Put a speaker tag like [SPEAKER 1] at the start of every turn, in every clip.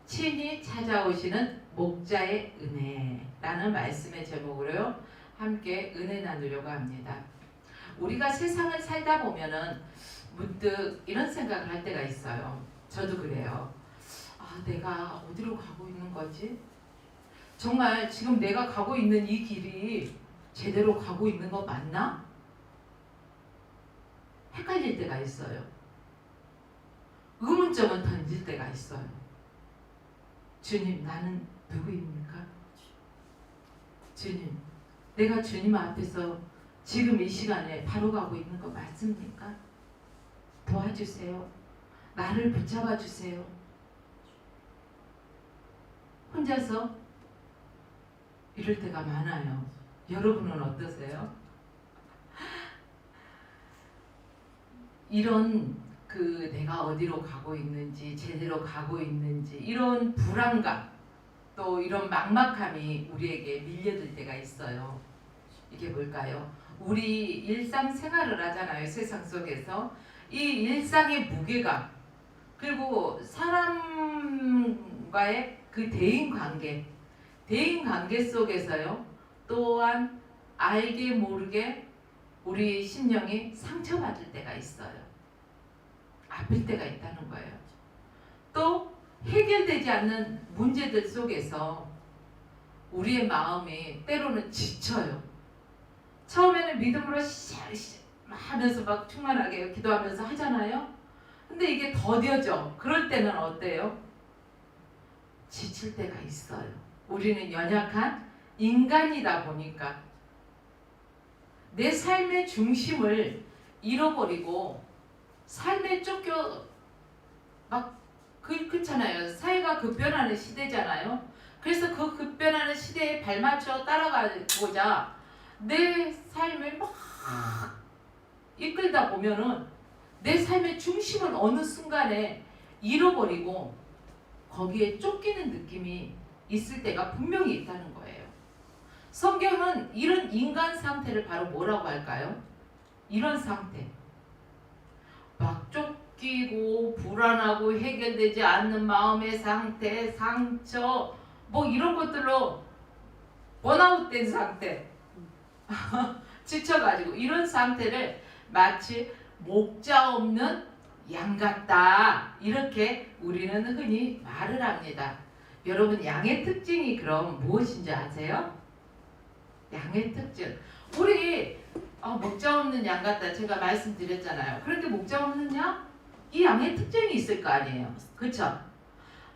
[SPEAKER 1] 친히 찾아오시는 목자의 은혜라는 말씀의 제목으로요 함께 은혜 나누려고 합니다. 우리가 세상을 살다 보면은 문득 이런 생각을 할 때가 있어요. 저도 그래요. 아, 내가 어디로 가고 있는 거지? 정말 지금 내가 가고 있는 이 길이 제대로 가고 있는 거 맞나? 헷갈릴 때가 있어요. 의문점을 던질 때가 있어요. 주님, 나는 누구입니까? 주님, 내가 주님 앞에서 지금 이 시간에 바로 가고 있는 거 맞습니까? 도와주세요. 나를 붙잡아 주세요. 혼자서 이럴 때가 많아요. 여러분은 어떠세요? 이런 내가 어디로 가고 있는지, 제대로 가고 있는지 이런 불안감, 또 이런 막막함이 우리에게 밀려들 때가 있어요. 이게 뭘까요? 우리 일상생활을 하잖아요. 세상 속에서 이 일상의 무게감, 그리고 사람과의 그 대인관계 속에서요 또한 알게 모르게 우리 심령이 상처받을 때가 있어요. 아플 때가 있다는 거예요. 또 해결되지 않는 문제들 속에서 우리의 마음이 때로는 지쳐요. 처음에는 믿음으로 하면서 막 충만하게 기도하면서 하잖아요. 근데 이게 더뎌져. 그럴 때는 어때요? 지칠 때가 있어요. 우리는 연약한 인간이다 보니까 내 삶의 중심을 잃어버리고 삶에 쫓겨 그렇잖아요. 사회가 급변하는 시대잖아요. 그래서 그 급변하는 시대에 발맞춰 따라가고자 내 삶을 막 이끌다 보면은 내 삶의 중심을 어느 순간에 잃어버리고 거기에 쫓기는 느낌이 있을 때가 분명히 있다는 거예요. 성경은 이런 인간 상태를 바로 뭐라고 할까요? 이런 상태. 막 쫓기고 불안하고 해결되지 않는 마음의 상태, 상처 뭐 이런 것들로 번아웃된 상태 지쳐가지고 이런 상태를 마치 목자 없는 양 같다 이렇게 우리는 흔히 말을 합니다. 여러분 양의 특징이 그럼 무엇인지 아세요? 양의 특징 우리 목자 없는 양 같다 제가 말씀드렸잖아요. 그런데 목자 없는 양? 이 양의 특징이 있을 거 아니에요. 그쵸?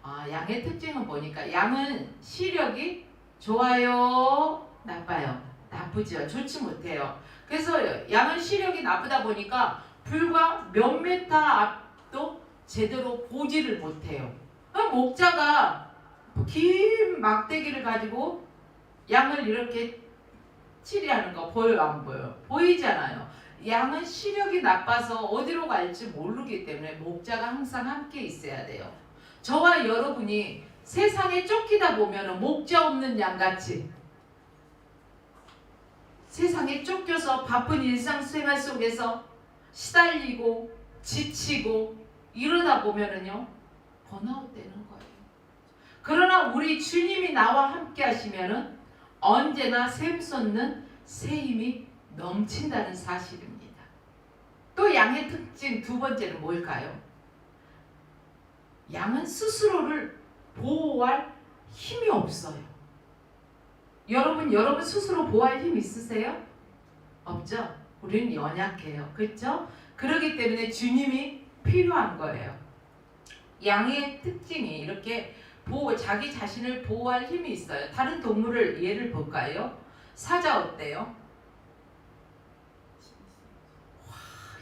[SPEAKER 1] 양의 특징은 뭐니까 양은 시력이 좋아요? 나빠요? 나쁘죠. 좋지 못해요. 그래서 양은 시력이 나쁘다 보니까 불과 몇 메타 앞도 제대로 보지를 못해요. 목자가 긴 막대기를 가지고 양을 이렇게 치리하는 거 보여요? 안 보여요? 보이잖아요. 양은 시력이 나빠서 어디로 갈지 모르기 때문에 목자가 항상 함께 있어야 돼요. 저와 여러분이 세상에 쫓기다 보면 목자 없는 양같이 세상에 쫓겨서 바쁜 일상생활 속에서 시달리고 지치고 이러다 보면은요 번아웃 되는 거예요. 그러나 우리 주님이 나와 함께 하시면은 언제나 샘솟는 새 힘이 넘친다는 사실입니다. 또 양의 특징 두 번째는 뭘까요? 양은 스스로를 보호할 힘이 없어요. 여러분 스스로 보호할 힘 있으세요? 없죠? 우리는 연약해요. 그렇죠? 그렇기 때문에 주님이 필요한 거예요. 양의 특징이 이렇게 자기 자신을 보호할 힘이 있어요. 다른 동물을 예를 볼까요? 사자 어때요?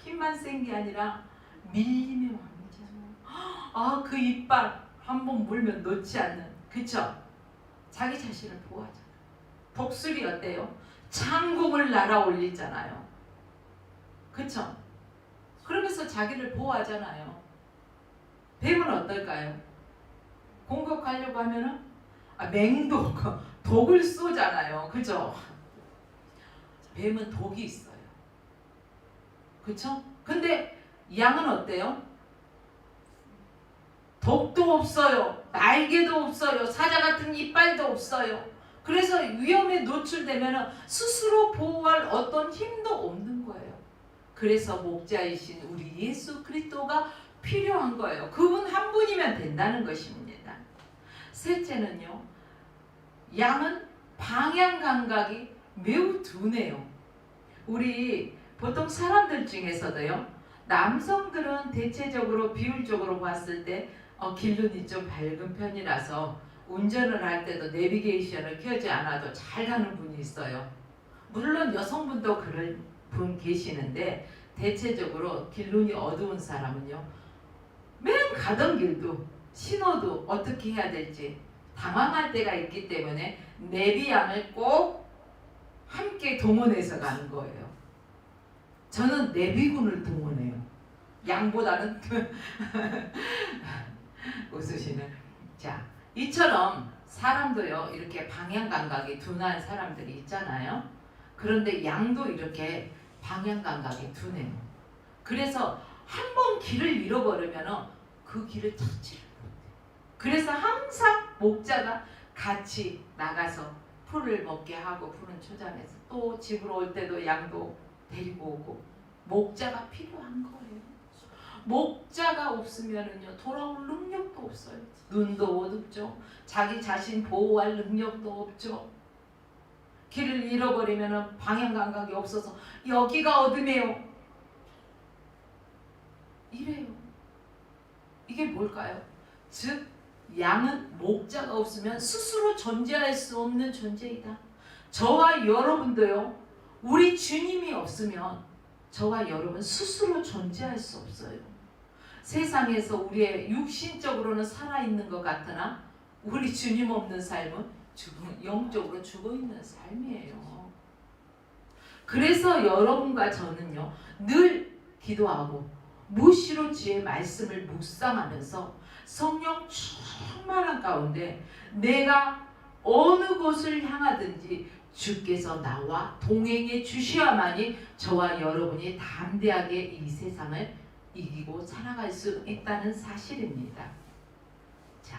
[SPEAKER 1] 힘만 센 게 아니라 밀림의 왕이잖아요. 그 이빨 한번 물면 놓지 않는. 그쵸? 자기 자신을 보호하잖아요. 독수리 어때요? 창공을 날아 올리잖아요. 그쵸? 그러면서 자기를 보호하잖아요. 뱀은 어떨까요? 공격하려고 하면은 맹독, 독을 쏘잖아요. 그죠? 뱀은 독이 있어요. 그쵸? 근데 양은 어때요? 독도 없어요. 날개도 없어요. 사자 같은 이빨도 없어요. 그래서 위험에 노출되면 스스로 보호할 어떤 힘도 없는 거예요. 그래서 목자이신 우리 예수 그리스도가 필요한 거예요. 그분 한 분이면 된다는 것입니다. 셋째는요, 양은 방향 감각이 매우 둔해요. 우리 보통 사람들 중에서도요, 남성들은 대체적으로 비율적으로 봤을 때 길눈이 좀 밝은 편이라서 운전을 할 때도 내비게이션을 켜지 않아도 잘 가는 분이 있어요. 물론 여성분도 그런 분 계시는데 대체적으로 길눈이 어두운 사람은요, 맨 가던 길도 신호도 어떻게 해야 될지 당황할 때가 있기 때문에 내비양을 꼭 함께 동원해서 가는 거예요. 저는 내비군을 동원해요. 양보다는 웃으시는. 자, 이처럼 사람도요, 이렇게 방향 감각이 둔한 사람들이 있잖아요. 그런데 양도 이렇게 방향 감각이 둔해요. 그래서 한 번 길을 잃어버리면 그 길을 찾지를 못해요. 그래서 항상 목자가 같이 나가서 풀을 먹게 하고 푸른 초장에서 또 집으로 올 때도 양도 데리고 오고, 목자가 필요한 거예요. 목자가 없으면은요, 돌아올 능력도 없어요. 눈도 어둡죠. 자기 자신 보호할 능력도 없죠. 길을 잃어버리면은 방향 감각이 없어서 여기가 어둠이에요. 이래요. 이게 뭘까요? 즉, 양은 목자가 없으면 스스로 존재할 수 없는 존재이다. 저와 여러분도요, 우리 주님이 없으면 저와 여러분 스스로 존재할 수 없어요. 세상에서 우리의 육신적으로는 살아있는 것 같으나 우리 주님 없는 삶은 영적으로 죽어있는 삶이에요. 그래서 여러분과 저는요, 늘 기도하고 무시로 주의 말씀을 묵상하면서 성령 충만한 가운데 내가 어느 곳을 향하든지 주께서 나와 동행해 주셔야만이 저와 여러분이 담대하게 이 세상을 이기고 살아갈 수 있다는 사실입니다. 자,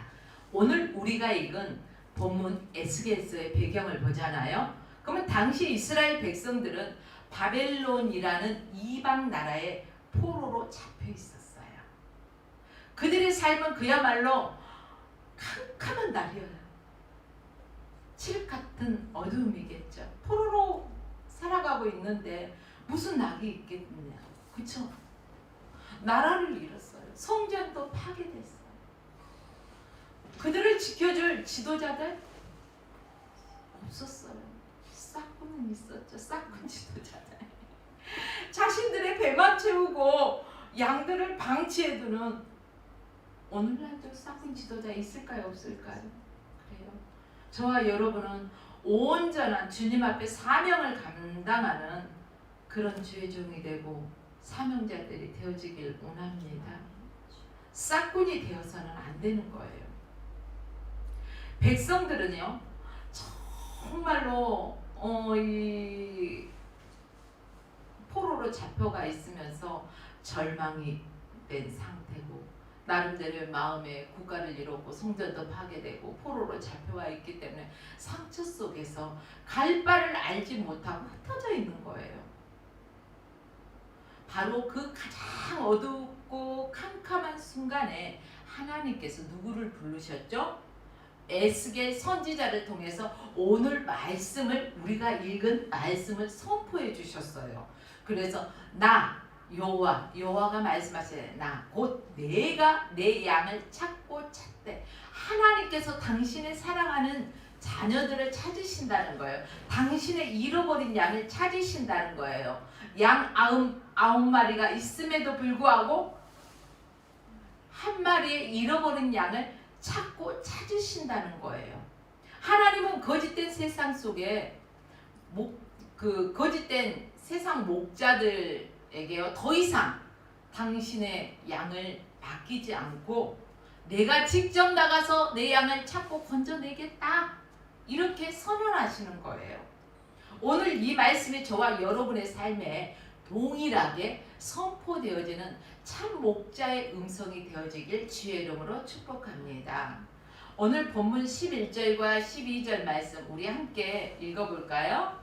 [SPEAKER 1] 오늘 우리가 읽은 본문 에스겔서의 배경을 보잖아요. 그러면 당시 이스라엘 백성들은 바벨론이라는 이방 나라의 포로로 잡혀 있었어요. 그들의 삶은 그야말로 캄캄한 날이어요. 칠흑 같은 어두움이겠죠. 포로로 살아가고 있는데 무슨 낙이 있겠느냐. 그렇죠? 나라를 잃었어요. 성전도 파괴됐어요. 그들을 지켜줄 지도자들 없었어요. 싹군은 있었죠. 싹군 지도자들. 자신들의 배만 채우고 양들을 방치해두는 오늘날도 싹군 지도자 있을까요? 없을까요? 그래요. 저와 여러분은 온전한 주님 앞에 사명을 감당하는 그런 주의 종이 되고 사명자들이 되어지길 원합니다. 싹군이 되어서는 안 되는 거예요. 백성들은요, 정말로 이 포로로 잡혀가 있으면서 절망이 된 상태고, 나름대로 마음에 국가를 잃었고 성전도 파괴되고 포로로 잡혀와 있기 때문에 상처 속에서 갈 바를 알지 못하고 흩어져 있는 거예요. 바로 그 가장 어둡고 캄캄한 순간에 하나님께서 누구를 부르셨죠? 에스겔 선지자를 통해서 오늘 말씀을, 우리가 읽은 말씀을 선포해 주셨어요. 그래서 나 여호와가 말씀하시되 나 곧 내가 내 양을 찾고 찾되, 하나님께서 당신의 사랑하는 자녀들을 찾으신다는 거예요. 당신의 잃어버린 양을 찾으신다는 거예요. 양 99마리가 있음에도 불구하고 한 마리의 잃어버린 양을 찾고 찾으신다는 거예요. 하나님은 거짓된 세상 속에 거짓된 세상 목자들에게요, 더 이상 당신의 양을 맡기지 않고 내가 직접 나가서 내 양을 찾고 건져내겠다, 이렇게 선언하시는 거예요. 오늘 이 말씀이 저와 여러분의 삶에 동일하게 선포되어지는 참 목자의 음성이 되어지길 주의 이름으로 축복합니다. 오늘 본문 11절과 12절 말씀 우리 함께 읽어볼까요?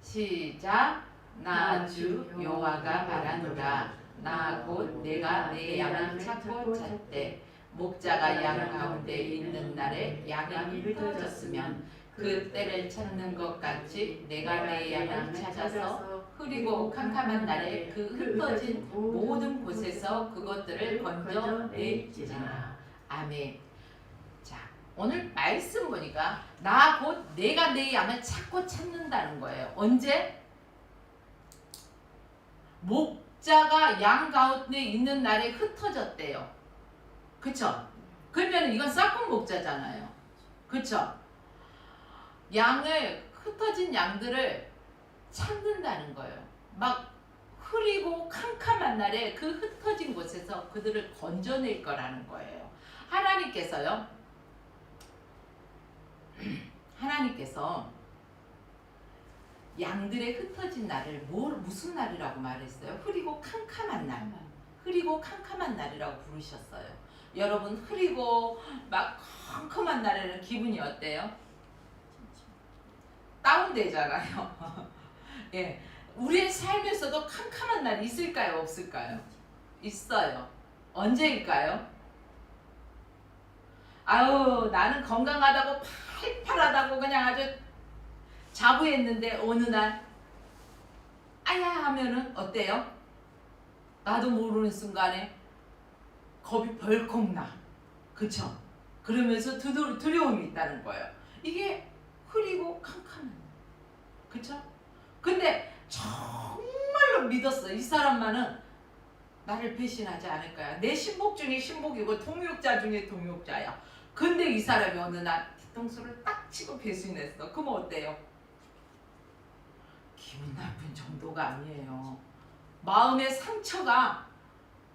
[SPEAKER 1] 시작. 나 주 여호와가 말하노라. 나 곧 내가 내 양을 찾고 찾되 목자가 양 가운데 있는 날에 양이 흩어졌으면 그 때를 찾는 것 같이 내가 내 양을 찾아서 흐리고 캄캄한 날에 그 흩어진 모든 곳에서 그것들을 건져낼지니라. 아멘. 자, 오늘 말씀 보니까 나 곧 내가 내 양을 찾고 찾는다는 거예요. 언제? 목자가 양 가운데 있는 날에 흩어졌대요. 그쵸? 그러면 이건 싹군 목자잖아요. 그쵸? 양을 흩어진 양들을 찾는다는 거예요. 막 흐리고 캄캄한 날에 그 흩어진 곳에서 그들을 건져낼 거라는 거예요. 하나님께서요. 하나님께서 양들의 흩어진 날을 무슨 날이라고 말했어요? 흐리고 캄캄한 날. 흐리고 캄캄한 날이라고 부르셨어요. 여러분 흐리고 막 캄캄한 날에는 기분이 어때요? 다운되잖아요. 예, 우리의 삶에서도 캄캄한 날이 있을까요? 없을까요? 있어요. 언제일까요? 아유, 나는 건강하다고 팔팔하다고 그냥 아주 자부했는데 어느 날 아야 하면은 어때요? 나도 모르는 순간에 겁이 벌컥 나. 그쵸? 그러면서 두려움이 있다는 거예요. 이게 흐리고 캄캄한. 그쵸? 근데 정말로 믿었어. 이 사람만은 나를 배신하지 않을 거야. 내 신복 중에 신복이고 동역자 중에 동역자야. 근데 이 사람이 어느 날 뒤통수를 딱 치고 배신했어. 그럼 어때요? 기분 나쁜 정도가 아니에요. 마음의 상처가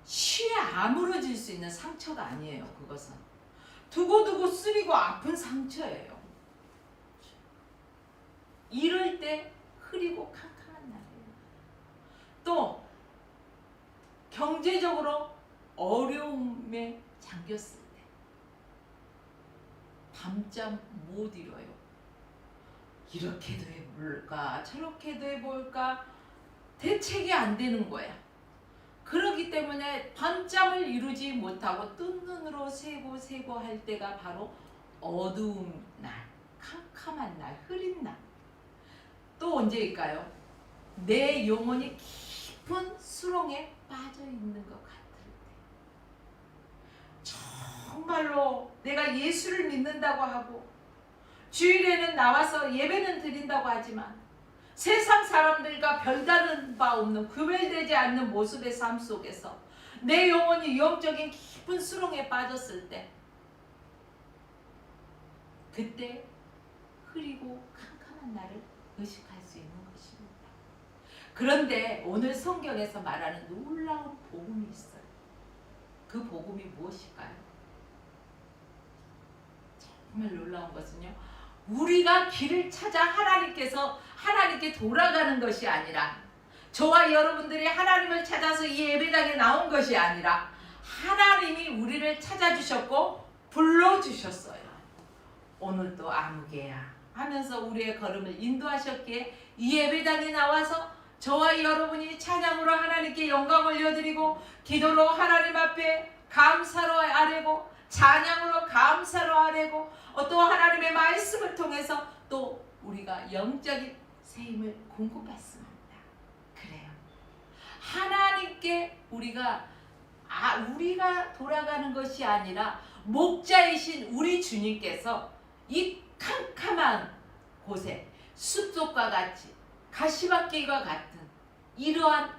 [SPEAKER 1] 쉬에 아물어질 수 있는 상처가 아니에요. 그것은 두고두고 쓰리고 아픈 상처예요. 이럴 때 흐리고 캄캄한 날이에요. 또 경제적으로 어려움에 잠겼을 때 밤잠 못 이뤄요. 이렇게도 해볼까 저렇게도 해볼까 대책이 안 되는 거야. 그렇기 때문에 밤잠을 이루지 못하고 뜬 눈으로 새고 할 때가 바로 어두운 날, 캄캄한 날, 흐린 날. 또 언제일까요? 내 영혼이 깊은 수렁에 빠져 있는 것 같을 때. 정말로 내가 예수를 믿는다고 하고 주일에는 나와서 예배는 드린다고 하지만 세상 사람들과 별다른 바 없는 구별되지 않는 모습의 삶 속에서 내 영혼이 영적인 깊은 수렁에 빠졌을 때 그때 흐리고 캄캄한 날을 의식할 수 있는 것입니다. 그런데 오늘 성경에서 말하는 놀라운 복음이 있어요. 그 복음이 무엇일까요? 정말 놀라운 것은요. 우리가 길을 찾아 하나님께 돌아가는 것이 아니라 저와 여러분들이 하나님을 찾아서 이 예배당에 나온 것이 아니라 하나님이 우리를 찾아주셨고 불러주셨어요. 오늘도 아무개야 하면서 우리의 걸음을 인도하셨기에 이 예배당에 나와서 저와 여러분이 찬양으로 하나님께 영광 올려드리고 기도로 하나님 앞에 감사로 아뢰고 찬양으로 감사로 아뢰고 또 하나님의 말씀을 통해서 또 우리가 영적인 세임을 공급받습니다. 그래요. 하나님께 우리가 돌아가는 것이 아니라 목자이신 우리 주님께서 이 캄캄한 곳에 숲속과 같이 가시밭길과 같은 이러한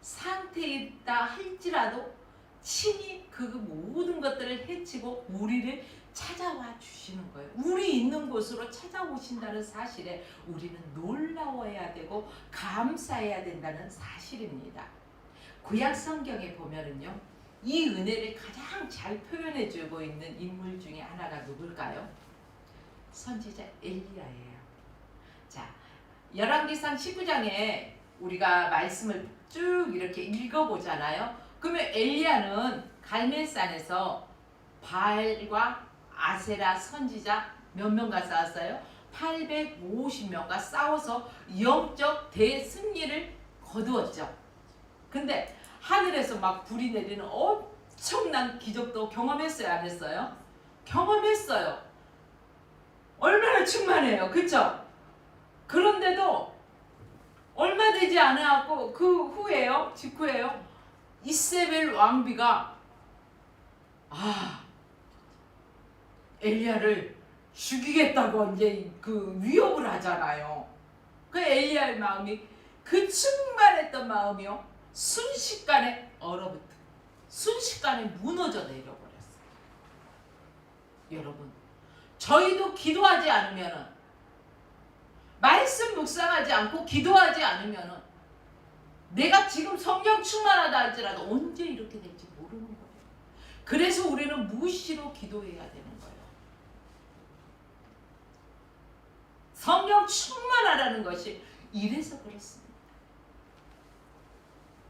[SPEAKER 1] 상태이다 할지라도 친히 그 모든 것들을 해치고 우리를 찾아와 주시는 거예요. 우리 있는 곳으로 찾아오신다는 사실에 우리는 놀라워해야 되고 감사해야 된다는 사실입니다. 구약 성경에 보면은요, 이 은혜를 가장 잘 표현해 주고 있는 인물 중에 하나가 누굴까요? 선지자 엘리야예요. 자, 열왕기상 19장에 우리가 말씀을 쭉 이렇게 읽어보잖아요. 그러면 엘리야는 갈멜산에서 바알과 아세라 선지자 몇 명과 싸웠어요? 850명과 싸워서 영적 대승리를 거두었죠. 근데 하늘에서 막 불이 내리는 엄청난 기적도 경험했어요, 안 했어요? 경험했어요. 얼마나 충만해요, 그쵸? 그런데도 얼마 되지 않아갖고 그 후에요, 직후에요, 이세벨 왕비가 엘리야를 죽이겠다고 이제 그 위협을 하잖아요. 그 엘리야의 마음이, 그 충만했던 마음이요, 순식간에 얼어붙어, 순식간에 무너져 내려버렸어요. 여러분, 저희도 기도하지 않으면은, 말씀 묵상하지 않고 기도하지 않으면은, 내가 지금 성령 충만하다 할지라도 언제 이렇게 될지 모르는 거예요. 그래서 우리는 무시로 기도해야 되는 거예요. 성령 충만하라는 것이 이래서 그렇습니다.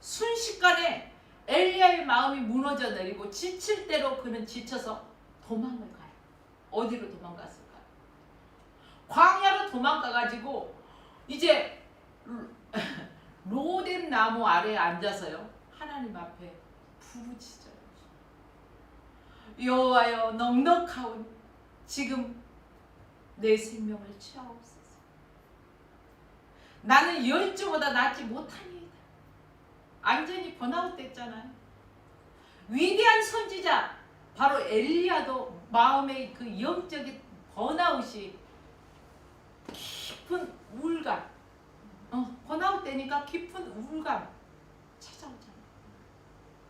[SPEAKER 1] 순식간에 엘리야의 마음이 무너져 내리고 지칠 대로 그는 지쳐서 도망을 가요. 어디로 도망갔을까요? 광야로 도망가가지고 이제 로뎀 나무 아래에 앉아서요, 하나님 앞에 부르짖어요. 여호와여, 넉넉하오니 지금 내 생명을 취하옵소서. 나는 열주보다 낫지 못하니이다. 완전히 번아웃 됐잖아요. 위대한 선지자 바로 엘리야도 마음의 그 영적인 번아웃이, 깊은 우울감, 번아웃 되니까 깊은 우울감 찾아오잖아요.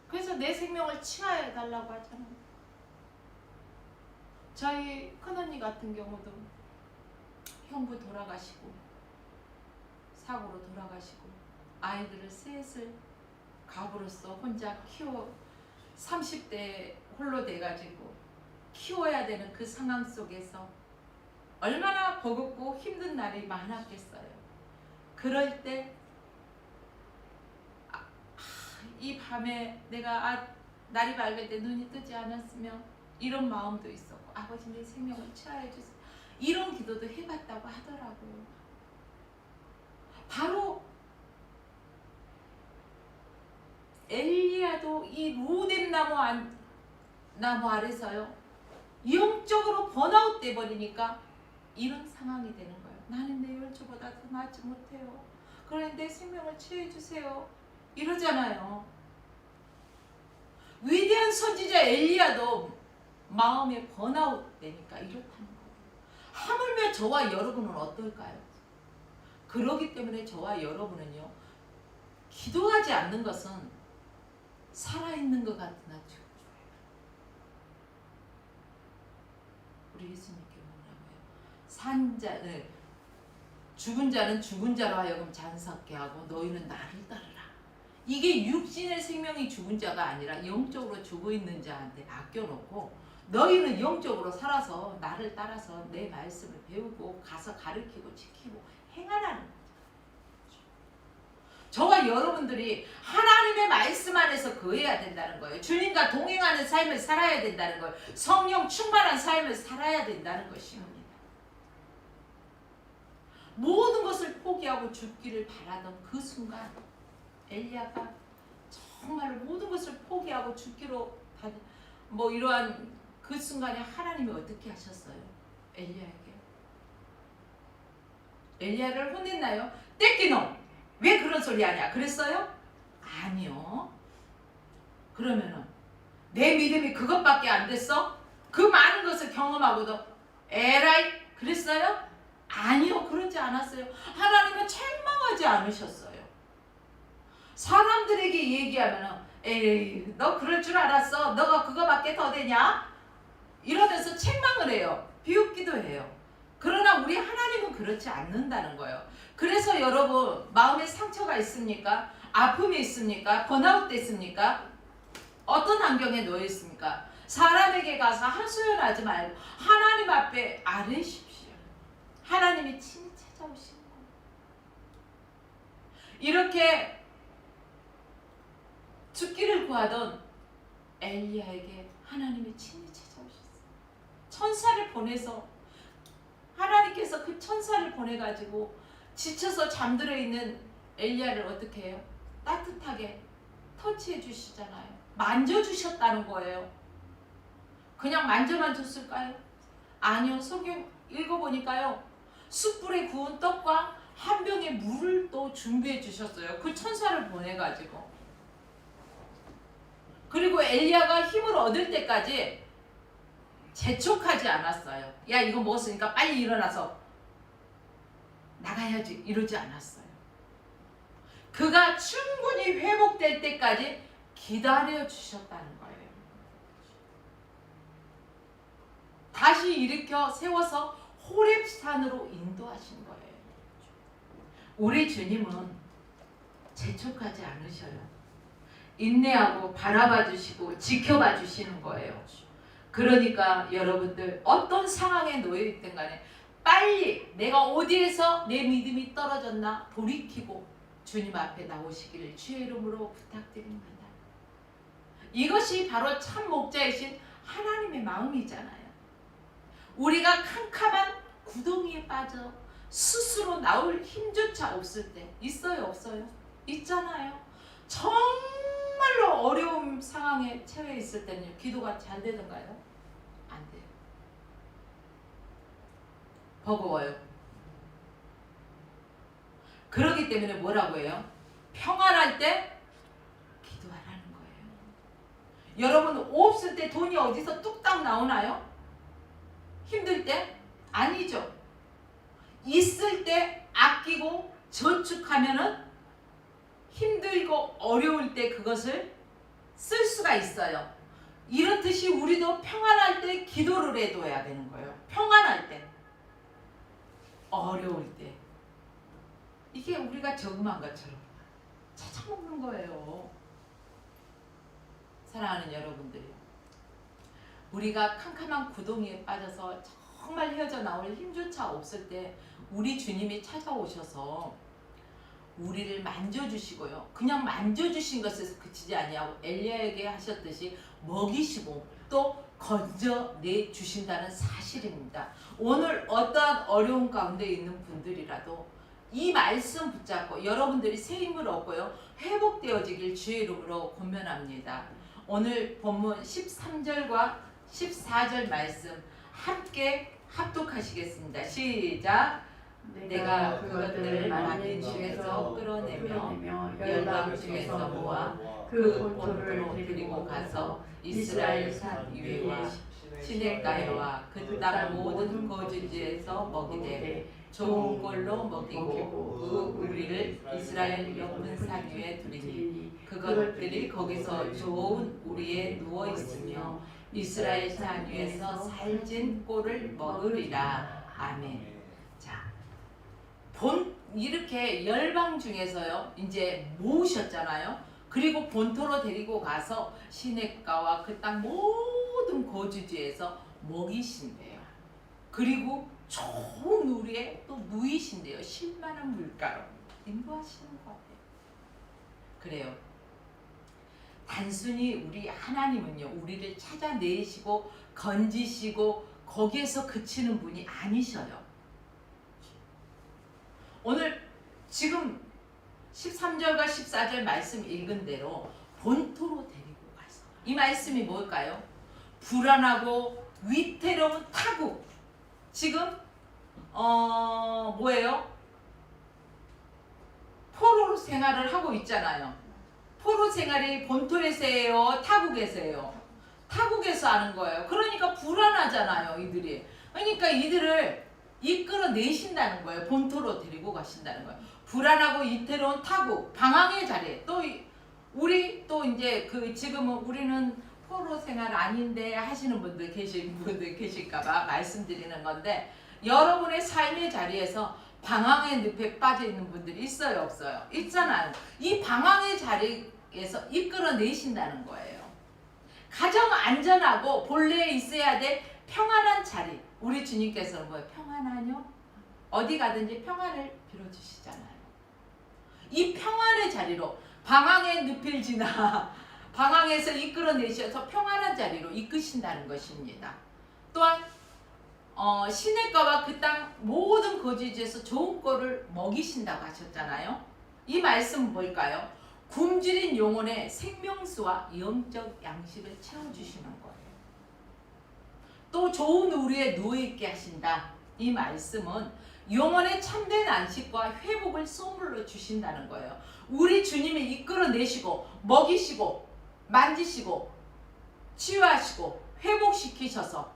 [SPEAKER 1] 그래서 내 생명을 취하해 달라고 하잖아요. 저희 큰언니 같은 경우도 형부 돌아가시고, 사고로 돌아가시고, 아이들을 셋을 가부로서 혼자 키워, 30대 홀로 돼가지고 키워야 되는 그 상황 속에서 얼마나 버겁고 힘든 날이 많았겠어요. 그럴 때 이 밤에 내가 날이 밝을 때 눈이 뜨지 않았으면, 이런 마음도 있었고, 아버지 내 생명을 취하해 주세요, 이런 기도도 해봤다고 하더라고요. 바로 엘리야도 이 로뎀 나무 아래서요, 영적으로 번아웃 돼 버리니까 이런 상황이 되는 거예요. 나는 내 열주보다 더 낫지 못해요. 그러니 내 생명을 취해 주세요, 이러잖아요. 위대한 선지자 엘리야도 마음에 번아웃 되니까 이렇다는 거예요. 하물며 저와 여러분은 어떨까요? 그러기 때문에 저와 여러분은요, 기도하지 않는 것은 살아있는 것 같으나 죽어요. 우리 예수님께 뭐라고요? 죽은 자는 죽은 자로 하여금 잔섭게 하고 너희는 나를 따르라. 이게 육신의 생명이 죽은 자가 아니라 영적으로 죽어있는 자한테 맡겨놓고, 너희는 영적으로 살아서 나를 따라서 내 말씀을 배우고 가서 가르치고 지키고 행하라는 거죠. 저와 여러분들이 하나님의 말씀 안에서 거해야 된다는 거예요. 주님과 동행하는 삶을 살아야 된다는 거예요. 성령 충만한 삶을 살아야 된다는 것입니다. 모든 것을 포기하고 죽기를 바라던 그 순간, 엘리야가 정말 모든 것을 포기하고 죽기로 이러한 그 순간에 하나님이 어떻게 하셨어요? 엘리야에게. 엘리야를 혼냈나요? 떼끼놈, 왜 그런 소리 하냐 그랬어요? 아니요. 그러면은 내 믿음이 그것밖에 안 됐어? 그 많은 것을 경험하고도 에라이 그랬어요? 아니요, 그러지 않았어요. 하나님은 책망하지 않으셨어요. 사람들에게 얘기하면 에이 너 그럴 줄 알았어, 너가 그거밖에 더 되냐, 이러면서 책망을 해요. 비웃기도 해요. 그러나 우리 하나님은 그렇지 않는다는 거예요. 그래서 여러분, 마음에 상처가 있습니까? 아픔이 있습니까? 번아웃 됐습니까? 어떤 환경에 놓여 있습니까? 사람에게 가서 하소연하지 말고 하나님 앞에 아뢰십시오. 하나님이 친히 찾아오시는 거예요. 이렇게 죽기를 구하던 엘리야에게 하나님이 친히 찾아오셨어요. 천사를 보내서 하나님께서 그 천사를 보내가지고 지쳐서 잠들어 있는 엘리야를 어떻게 해요? 따뜻하게 터치해 주시잖아요. 만져주셨다는 거예요. 그냥 만져만 줬을까요? 아니요. 성경 읽어보니까요. 숯불에 구운 떡과 한 병의 물을 또 준비해 주셨어요. 그 천사를 보내가지고. 그리고 엘리야가 힘을 얻을 때까지 재촉하지 않았어요. 야, 이거 먹었으니까 빨리 일어나서 나가야지 이러지 않았어요. 그가 충분히 회복될 때까지 기다려 주셨다는 거예요. 다시 일으켜 세워서 호렙산으로 인도하신 거예요. 우리 주님은 재촉하지 않으셔요. 인내하고 바라봐 주시고 지켜봐 주시는 거예요. 그러니까 여러분들 어떤 상황에 놓여 있든 간에 빨리 내가 어디에서 내 믿음이 떨어졌나 돌이키고 주님 앞에 나오시기를 주의 이름으로 부탁드립니다. 이것이 바로 참 목자이신 하나님의 마음이잖아요. 우리가 캄캄한 구덩이에 빠져 스스로 나올 힘조차 없을 때 있어요, 없어요? 있잖아요. 정말로 어려운 상황에 처해 있을 때는요, 기도가 잘 되던가요? 안 돼요. 버거워요. 그렇기 때문에 뭐라고 해요? 평안할 때 기도하라는 거예요. 여러분 없을 때 돈이 어디서 뚝딱 나오나요? 힘들 때? 아니죠. 있을 때 아끼고 저축하면은 힘들고 어려울 때 그것을 쓸 수가 있어요. 이렇듯이 우리도 평안할 때 기도를 해둬야 되는 거예요. 평안할 때, 어려울 때. 이게 우리가 저금한 것처럼 찾아먹는 거예요. 사랑하는 여러분들이, 우리가 캄캄한 구덩이에 빠져서 정말 헤어져 나올 힘조차 없을 때 우리 주님이 찾아오셔서 우리를 만져주시고요. 그냥 만져주신 것에서 그치지 아니하고 엘리야에게 하셨듯이 먹이시고 또 건져내 주신다는 사실입니다. 오늘 어떠한 어려운 가운데 있는 분들이라도 이 말씀 붙잡고 여러분들이 새 힘을 얻고요, 회복되어지길 주의 이름으로 권면합니다. 오늘 본문 13절과 14절 말씀 함께 합독하시겠습니다. 시작. 내가 그것들을 만민 중에서 끌어내며 열방 중에서 모아 그 본토를 데리고 가서 이스라엘 산 위와 시냇가에와 그 땅 모든 거주지에서 먹이되 좋은 꼴로 먹이고 그 우리를 이스라엘 높은 산 위에 두리니 그것들이 거기서 좋은 우리에 누워 있으며 이스라엘 산 위에서 살찐 꼴을 먹으리라. 아멘. 자, 이렇게 열방 중에서요 이제 모으셨잖아요. 그리고 본토로 데리고 가서 시냇가와 그 땅 모든 거주지에서 먹이신대요. 그리고 좋은 우리에 또 누이신대요. 쉴만한 물가로 인도하시는 것 같아요. 그래요. 단순히 우리 하나님은요, 우리를 찾아내시고 건지시고 거기에서 그치는 분이 아니셔요. 오늘 지금 13절과 14절 말씀 읽은 대로 본토로 데리고 가서, 이 말씀이 뭘까요? 불안하고 위태로운 타국. 지금 뭐예요? 포로 생활을 하고 있잖아요. 포로 생활이 본토에서 해요? 타국에서 해요? 타국에서 하는 거예요. 그러니까 불안하잖아요, 이들이. 그러니까 이들을 이끌어내신다는 거예요. 본토로 데리고 가신다는 거예요. 불안하고 위태로운 타국, 방황의 자리. 또 우리 또 이제 그 지금은 우리는 포로 생활 아닌데 하시는 분들 계실까봐 말씀드리는 건데, 여러분의 삶의 자리에서 방황의 늪에 빠져 있는 분들이 있어요, 없어요? 있잖아요. 이 방황의 자리에서 이끌어내신다는 거예요. 가장 안전하고 본래에 있어야 될 평안한 자리. 우리 주님께서는 뭐예요? 평안하뇨? 어디 가든지 평안을 빌어주시잖아요. 이 평안의 자리로 방황의 늪을 지나 방황에서 이끌어내셔서 평안한 자리로 이끄신다는 것입니다. 또한 시냇가와 그 땅 모든 거주지에서 좋은 꼴을 먹이신다고 하셨잖아요. 이 말씀은 뭘까요? 굶주린 영혼의 생명수와 영적 양식을 채워주시는 거예요. 또 좋은 우리에 누워있게 하신다. 이 말씀은 영혼의 참된 안식과 회복을 선물로 주신다는 거예요. 우리 주님이 이끌어내시고 먹이시고 만지시고 치유하시고 회복시키셔서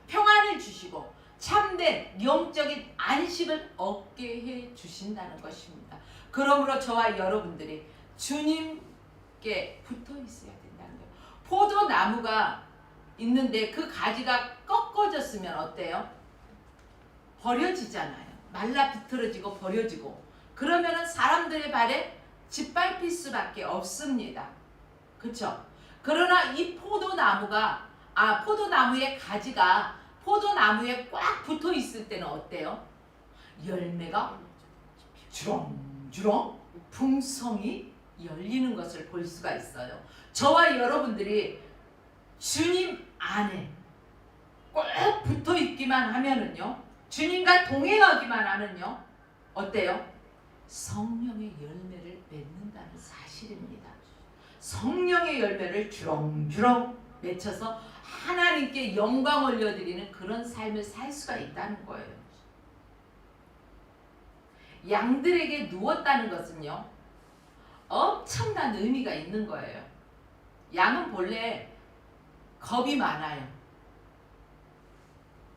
[SPEAKER 1] 평안을 주시고 참된 영적인 안식을 얻게 해 주신다는 것입니다. 그러므로 저와 여러분들이 주님께 붙어 있어야 된다는 거예요. 포도나무가 있는데 그 가지가 꺾어졌으면 어때요? 버려지잖아요. 말라 비틀어지고 버려지고. 그러면은 사람들의 발에 짓밟힐 수밖에 없습니다. 그렇죠? 그러나 이 포도나무의 가지가 포도나무에 꽉 붙어 있을 때는 어때요? 열매가 주렁주렁 풍성이 열리는 것을 볼 수가 있어요. 저와 여러분들이 주님 안에 꼭 붙어 있기만 하면은요, 주님과 동행하기만 하면요, 어때요? 성령의 열매를 맺는다는 사실입니다. 성령의 열매를 주렁주렁 맺혀서 하나님께 영광 올려드리는 그런 삶을 살 수가 있다는 거예요. 양들에게 누웠다는 것은요, 엄청난 의미가 있는 거예요. 양은 본래 겁이 많아요.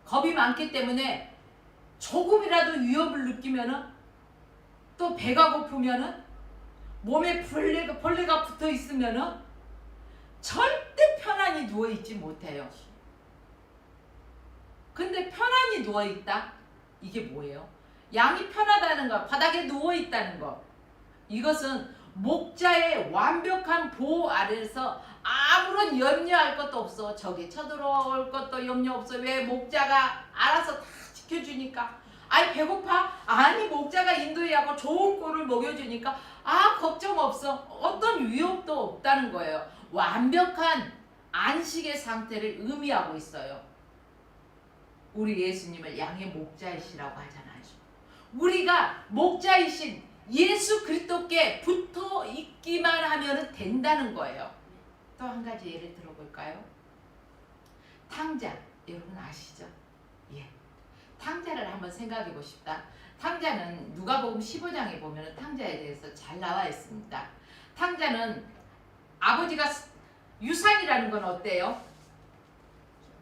[SPEAKER 1] 겁이 많기 때문에 조금이라도 위협을 느끼면은, 또 배가 고프면은, 몸에 벌레가 붙어 있으면은 절대 편안히 누워있지 못해요. 근데 편안히 누워있다? 이게 뭐예요? 양이 편하다는 것, 바닥에 누워있다는 것, 이것은 목자의 완벽한 보호 아래에서 아무런 염려할 것도 없어. 적이 쳐들어올 것도 염려 없어. 왜? 목자가 알아서 다 지켜주니까. 아니 배고파? 아니 목자가 인도하고 좋은 꼴을 먹여주니까 걱정 없어. 어떤 위협도 없다는 거예요. 완벽한 안식의 상태를 의미하고 있어요. 우리 예수님을 양의 목자이시라고 하잖아요. 우리가 목자이신 예수 그리스도께 붙어 있기만 하면 된다는 거예요. 또 한 가지 예를 들어볼까요? 탕자, 여러분 아시죠? 예. 탕자를 한번 생각해 보십시다. 탕자는 누가복음 15장에 보면 탕자에 대해서 잘 나와 있습니다. 탕자는 아버지가 유산이라는 건 어때요?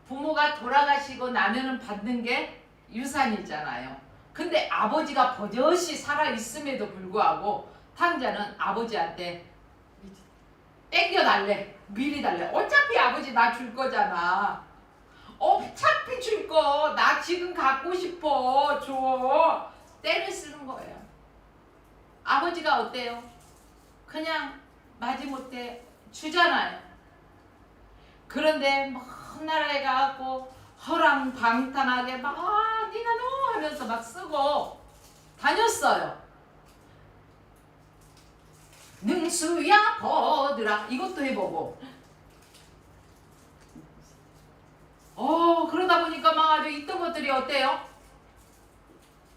[SPEAKER 1] 부모가 돌아가시고 나면은 받는 게 유산이잖아요. 근데 아버지가 버젓이 살아있음에도 불구하고 탕자는 아버지한테 땡겨달래, 미리 달래. 어차피 아버지 나 줄 거잖아. 어차피 줄 거, 나 지금 갖고 싶어, 줘. 때를 쓰는 거예요. 아버지가 어때요? 그냥 마지못해 주잖아요. 그런데 먼 나라에 가고 허랑방탕하게 막 니나 너 하면서 막 쓰고 다녔어요. 능수야 버드라 이것도 해보고 그러다 보니까 막 아주 있던 것들이 어때요?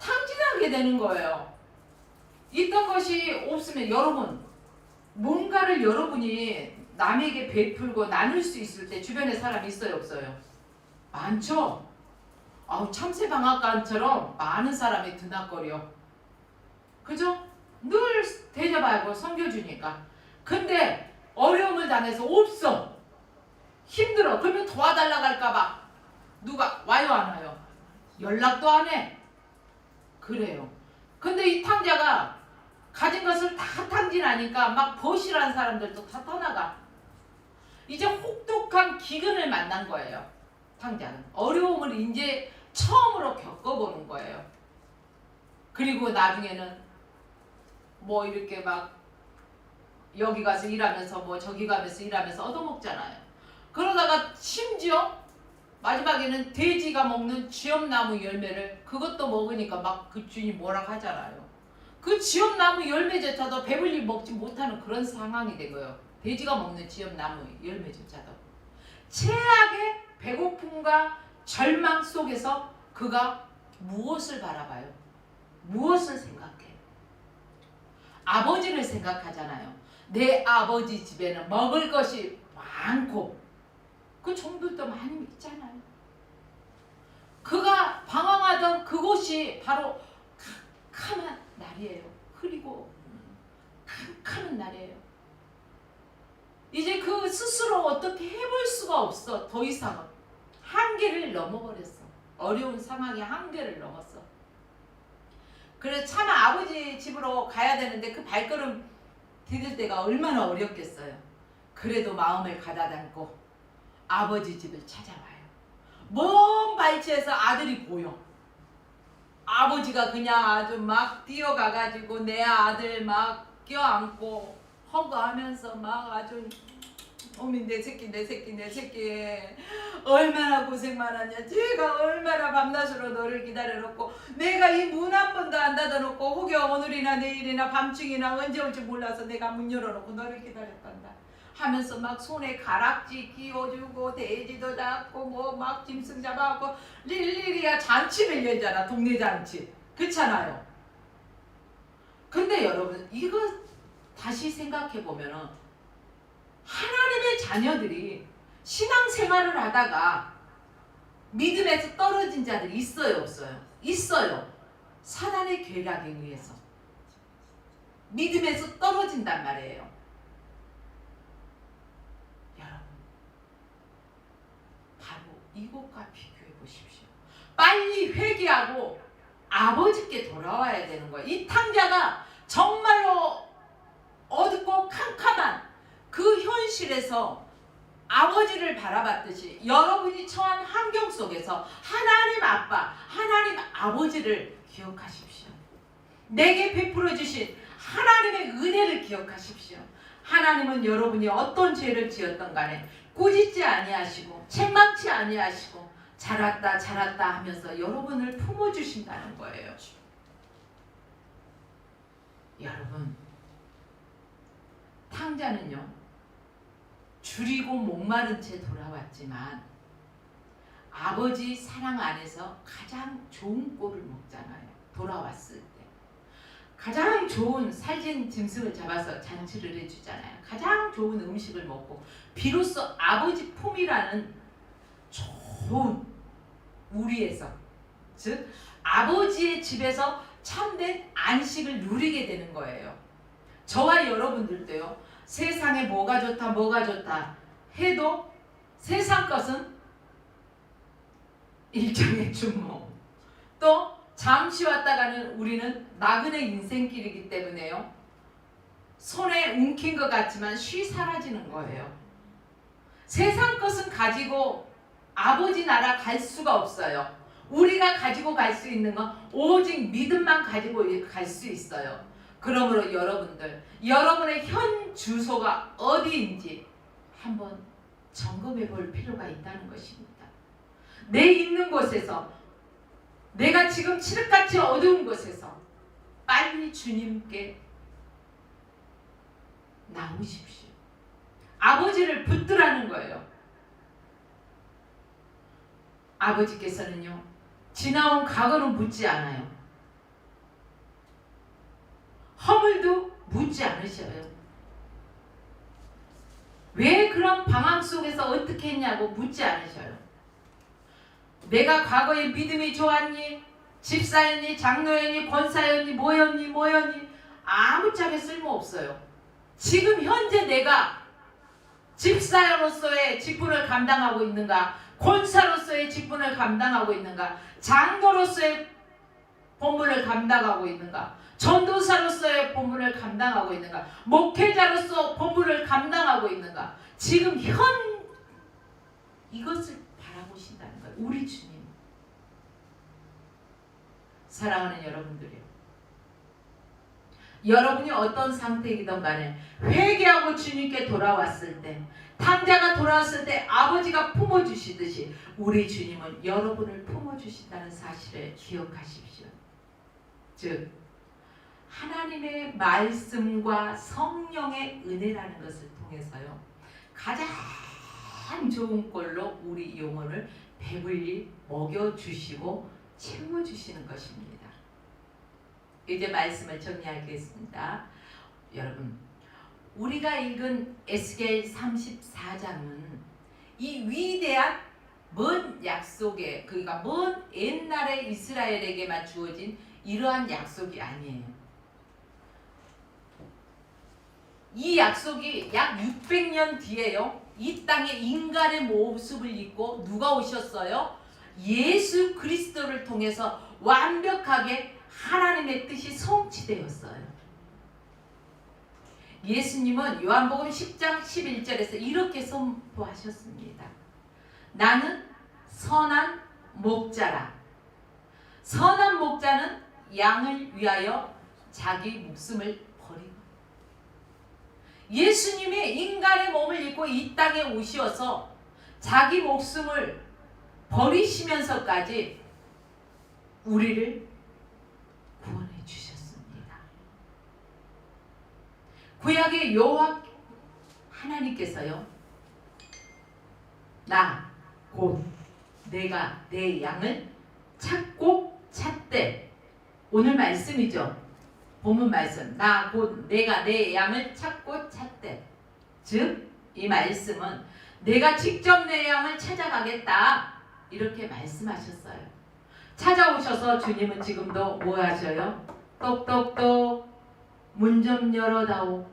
[SPEAKER 1] 탕진하게 되는 거예요. 있던 것이 없으면 여러분 뭔가를 여러분이 남에게 베풀고 나눌 수 있을 때 주변에 사람이 있어요 없어요? 많죠? 참새방앗간처럼 많은 사람이 드나거려. 그죠? 늘 대접하고 섬겨주니까. 근데 어려움을 당해서 없어. 힘들어. 그러면 도와달라고 할까봐 누가 와요 안 와요? 연락도 안 해. 그래요. 근데 이 탕자가 가진 것을 다 탕진하니까 막 버실한 사람들도 다 떠나가. 이제 혹독한 기근을 만난 거예요. 탕자는 어려움을 이제 처음으로 겪어보는 거예요. 그리고 나중에는 뭐 이렇게 막 여기 가서 일하면서 뭐 저기 가면서 일하면서 얻어먹잖아요. 그러다가 심지어 마지막에는 돼지가 먹는 쥐엄나무 열매를 그것도 먹으니까 막 그 주인이 뭐라고 하잖아요. 그 지엽나무 열매조차도 배불리 먹지 못하는 그런 상황이 된 거예요. 돼지가 먹는 지엽나무 열매조차도. 최악의 배고픔과 절망 속에서 그가 무엇을 바라봐요? 무엇을 생각해요? 아버지를 생각하잖아요. 내 아버지 집에는 먹을 것이 많고 그 종들도 많이 있잖아요. 그가 방황하던 그곳이 바로 캄캄한 날이에요. 흐리고 캄캄한 날이에요. 이제 그 스스로 어떻게 해볼 수가 없어. 더 이상은 한계를 넘어버렸어. 어려운 상황이 한계를 넘었어. 그래서 참 아버지 집으로 가야 되는데 그 발걸음 디딜 때가 얼마나 어렵겠어요. 그래도 마음을 가다듬고 아버지 집을 찾아와요. 먼 발치에서 아들이 보여. 아버지가 그냥 아주 막 뛰어가가지고 내 아들 막 껴안고 허거하면서 막 아주 어미 내 새끼 내 새끼 내 새끼 얼마나 고생 많았냐. 제가 얼마나 밤낮으로 너를 기다려놓고 내가 이 문 한 번도 안 닫아놓고 혹여 오늘이나 내일이나 밤중이나 언제 올지 몰라서 내가 문 열어놓고 너를 기다렸단다 하면서 막 손에 가락지 끼워주고 돼지도 잡고 뭐 막 짐승 잡아갖고 릴리리야 잔치를 열잖아. 동네 잔치. 그렇잖아요. 근데 여러분 이거 다시 생각해보면은 하나님의 자녀들이 신앙생활을 하다가 믿음에서 떨어진 자들이 있어요 없어요? 있어요. 사단의 계략에 의해서 믿음에서 떨어진단 말이에요. 여러분 바로 이것과 비교해 보십시오. 빨리 회개하고 아버지께 돌아와야 되는 거예요. 이 탕자가 정말로 어둡고 캄캄한 그 현실에서 아버지를 바라봤듯이 여러분이 처한 환경 속에서 하나님 아빠, 하나님 아버지를 기억하십시오. 내게 베풀어 주신 하나님의 은혜를 기억하십시오. 하나님은 여러분이 어떤 죄를 지었던 간에 꾸짖지 아니하시고 책망치 아니하시고 잘했다 잘했다 하면서 여러분을 품어주신다는 거예요. 여러분 탕자는요 줄이고 목마른 채 돌아왔지만 아버지 사랑 안에서 가장 좋은 꼴을 먹잖아요. 돌아왔을 때 가장 좋은 살찐 짐승을 잡아서 잔치를 해주잖아요. 가장 좋은 음식을 먹고 비로소 아버지 품이라는 좋은 우리에서 즉 아버지의 집에서 참된 안식을 누리게 되는 거예요. 저와 여러분들도요. 세상에 뭐가 좋다 뭐가 좋다 해도 세상 것은 일종의 주목. 또 잠시 왔다가는 우리는 나그네 인생길이기 때문에요. 손에 움킨 것 같지만 쉬 사라지는 거예요. 세상 것은 가지고 아버지 나라 갈 수가 없어요. 우리가 가지고 갈 수 있는 건 오직 믿음만 가지고 갈 수 있어요. 그러므로 여러분들, 여러분의 현 주소가 어디인지 한번 점검해 볼 필요가 있다는 것입니다. 내 있는 곳에서, 내가 지금 칠흑같이 어두운 곳에서 빨리 주님께 나오십시오. 아버지를 붙들라는 거예요. 아버지께서는요, 지나온 과거는 묻지 않아요. 허물도 묻지 않으셔요. 왜 그런 방황 속에서 어떻게 했냐고 묻지 않으셔요. 내가 과거에 믿음이 좋았니? 집사였니? 장로였니? 권사였니? 뭐였니? 아무짝에 쓸모없어요. 지금 현재 내가 집사로서의 직분을 감당하고 있는가? 권사로서의 직분을 감당하고 있는가? 장로로서의 본분을 감당하고 있는가? 전도사로서의 본분을 감당하고 있는가? 목회자로서 본분을 감당하고 있는가? 지금 이것을 바라보신다는 거예요. 우리 주님. 사랑하는 여러분들이요. 여러분이 어떤 상태이든 간에 회개하고 주님께 돌아왔을 때, 탕자가 돌아왔을 때 아버지가 품어주시듯이 우리 주님은 여러분을 품어주신다는 사실을 기억하십시오. 즉 하나님의 말씀과 성령의 은혜라는 것을 통해서요, 가장 좋은 걸로 우리 영혼을 배불리 먹여주시고 채워주시는 것입니다. 이제 말씀을 정리하겠습니다. 여러분, 우리가 읽은 에스겔 34장은 이 위대한 먼 약속에, 그러니까 먼 옛날에 이스라엘에게만 주어진 이러한 약속이 아니에요. 이 약속이 약 600년 뒤에요, 이 땅에 인간의 모습을 입고 누가 오셨어요? 예수 그리스도를 통해서 완벽하게 하나님의 뜻이 성취되었어요. 예수님은 요한복음 10장 11절에서 이렇게 선포하셨습니다. 나는 선한 목자라. 선한 목자는 양을 위하여 자기 목숨을 버리고, 예수님이 인간의 몸을 입고 이 땅에 오셔서 자기 목숨을 버리시면서까지 우리를 구원해 주셨습니다. 구약의 여호와 하나님께서요, 나 곧 내가 내 양을 찾고 찾되, 오늘 말씀이죠. 본문 말씀, 나 곧 내가 내 양을 찾고 찾되, 즉 이 말씀은 내가 직접 내 양을 찾아가겠다, 이렇게 말씀하셨어요. 찾아오셔서 주님은 지금도 뭐 하셔요? 똑똑똑 문 좀 열어다오.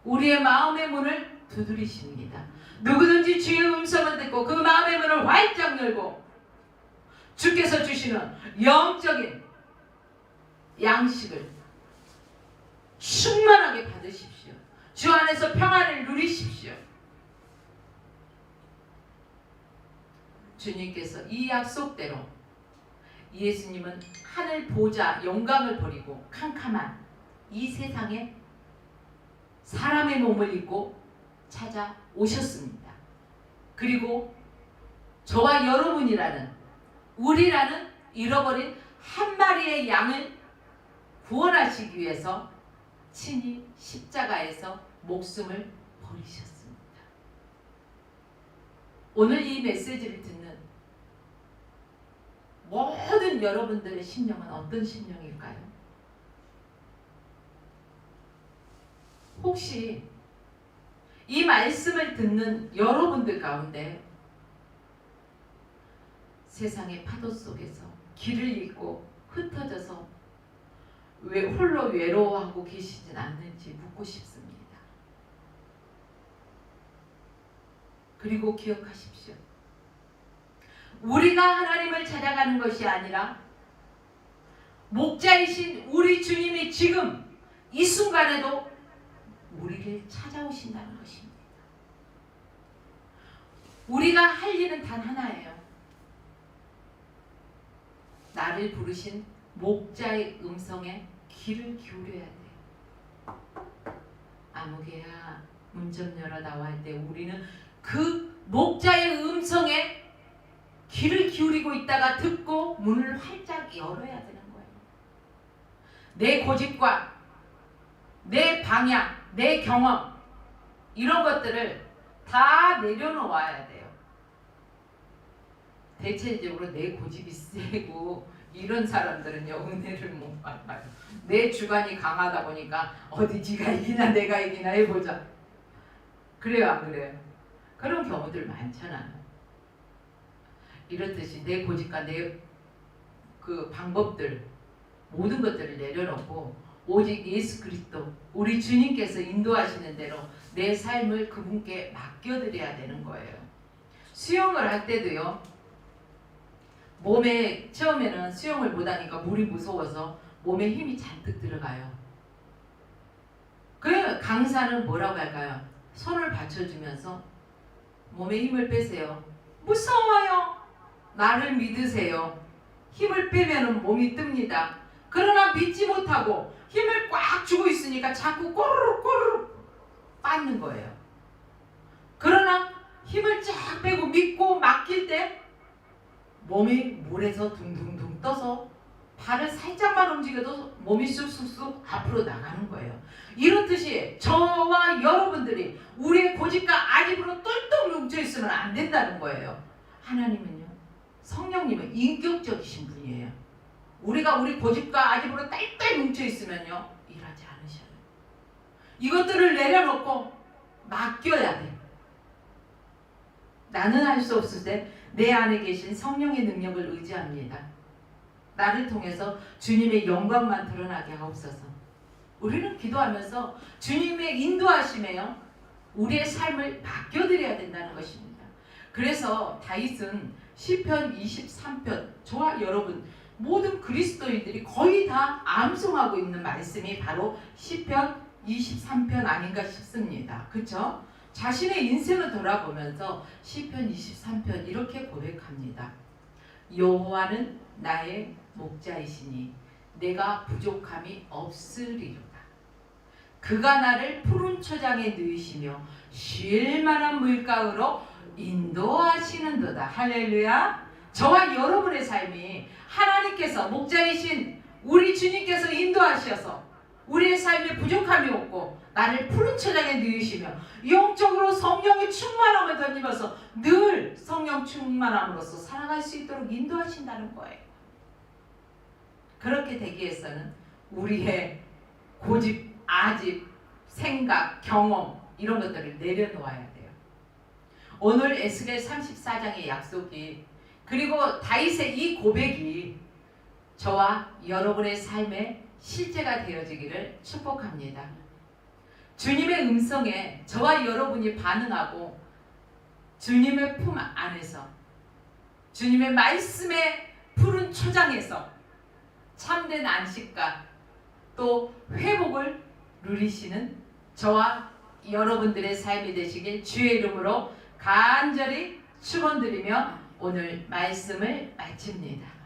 [SPEAKER 1] 우리의 마음의 문을 두드리십니다. 누구든지 주의 음성을 듣고 그 마음의 문을 활짝 열고 주께서 주시는 영적인 양식을 충만하게 받으십시오. 주 안에서 평안을 누리십시오. 주님께서 이 약속대로 예수님은 하늘 보좌 영광을 버리고 캄캄한 이 세상에 사람의 몸을 입고 찾아오셨습니다. 그리고 저와 여러분이라는, 우리라는 잃어버린 한 마리의 양을 구원하시기 위해서 친히 십자가에서 목숨을 버리셨습니다. 오늘 이 메시지를 듣는 모든 여러분들의 심령은 어떤 심령일까요? 혹시 이 말씀을 듣는 여러분들 가운데 세상의 파도 속에서 길을 잃고 흩어져서 왜 홀로 외로워하고 계시진 않는지 묻고 싶습니다. 그리고 기억하십시오. 우리가 하나님을 찾아가는 것이 아니라 목자이신 우리 주님이 지금 이 순간에도 우리를 찾아오신다는 것입니다. 우리가 할 일은 단 하나예요. 나를 부르신 목자의 음성에 귀를 기울여야 돼요. 아무개야 문 좀 열어 나와 할 때 우리는 그 목자의 음성에 귀를 기울이고 있다가 듣고 문을 활짝 열어야 되는 거예요. 내 고집과 내 방향, 내 경험, 이런 것들을 다 내려놓아야 돼요. 대체적으로 내 고집이 세고 이런 사람들은요, 은혜를 못 받아요. 내 주관이 강하다 보니까 어디 지가 이기나 내가 이기나 해보자. 그래요, 안 그래요? 그런 경우들 많잖아요. 이렇듯이 내 고집과 내 그 방법들, 모든 것들을 내려놓고 오직 예수 그리스도, 우리 주님께서 인도하시는 대로 내 삶을 그분께 맡겨드려야 되는 거예요. 수영을 할 때도요, 몸에 처음에는 수영을 못하니까 물이 무서워서 몸에 힘이 잔뜩 들어가요. 그 강사는 뭐라고 할까요? 손을 받쳐주면서 몸에 힘을 빼세요. 무서워요. 나를 믿으세요. 힘을 빼면 몸이 뜹니다. 그러나 믿지 못하고 힘을 꽉 주고 있으니까 자꾸 꼬르륵 꼬르륵 빠는 거예요. 그러나 힘을 쫙 빼고 믿고 맡길 때 몸이 물에서 둥둥둥 떠서 발을 살짝만 움직여도 몸이 쑥쑥쑥 앞으로 나가는 거예요. 이렇듯이 저와 여러분들이 우리의 고집과 아집으로 똘똘 뭉쳐있으면 안 된다는 거예요. 하나님은요, 성령님은 인격적이신 분이에요. 우리가 우리 고집과 아집으로 딸딸 뭉쳐있으면요, 일하지 않으셔요. 이것들을 내려놓고 맡겨야 돼. 나는 할 수 없을 때 내 안에 계신 성령의 능력을 의지합니다. 나를 통해서 주님의 영광만 드러나게 하옵소서. 우리는 기도하면서 주님의 인도하심에요, 우리의 삶을 맡겨드려야 된다는 것입니다. 그래서 다윗은 시편 23편, 저와 여러분 모든 그리스도인들이 거의 다 암송하고 있는 말씀이 바로 시편 23편 아닌가 싶습니다. 그렇죠? 자신의 인생을 돌아보면서 시편 23편 이렇게 고백합니다. 여호와는 나의 목자이시니 내가 부족함이 없으리로다. 그가 나를 푸른 초장에 누이시며 쉴 만한 물가로 인도하시는도다. 할렐루야. 저와 여러분의 삶이 하나님께서 목자이신 우리 주님께서 인도하셔서 우리의 삶에 부족함이 없고 나를 푸른 초장에 누이시며 영적으로 성령의 충만함을 덧입어서 늘 성령 충만함으로써 살아갈 수 있도록 인도하신다는 거예요. 그렇게 되기 위해서는 우리의 고집, 아집, 생각, 경험 이런 것들을 내려놓아야 돼요. 오늘 에스겔 34장의 약속이, 그리고 다윗의 이 고백이 저와 여러분의 삶에 실제가 되어지기를 축복합니다. 주님의 음성에 저와 여러분이 반응하고 주님의 품 안에서 주님의 말씀의 푸른 초장에서 참된 안식과 또 회복을 누리시는 저와 여러분들의 삶이 되시길 주의 이름으로 간절히 축원드리며 오늘 말씀을 마칩니다.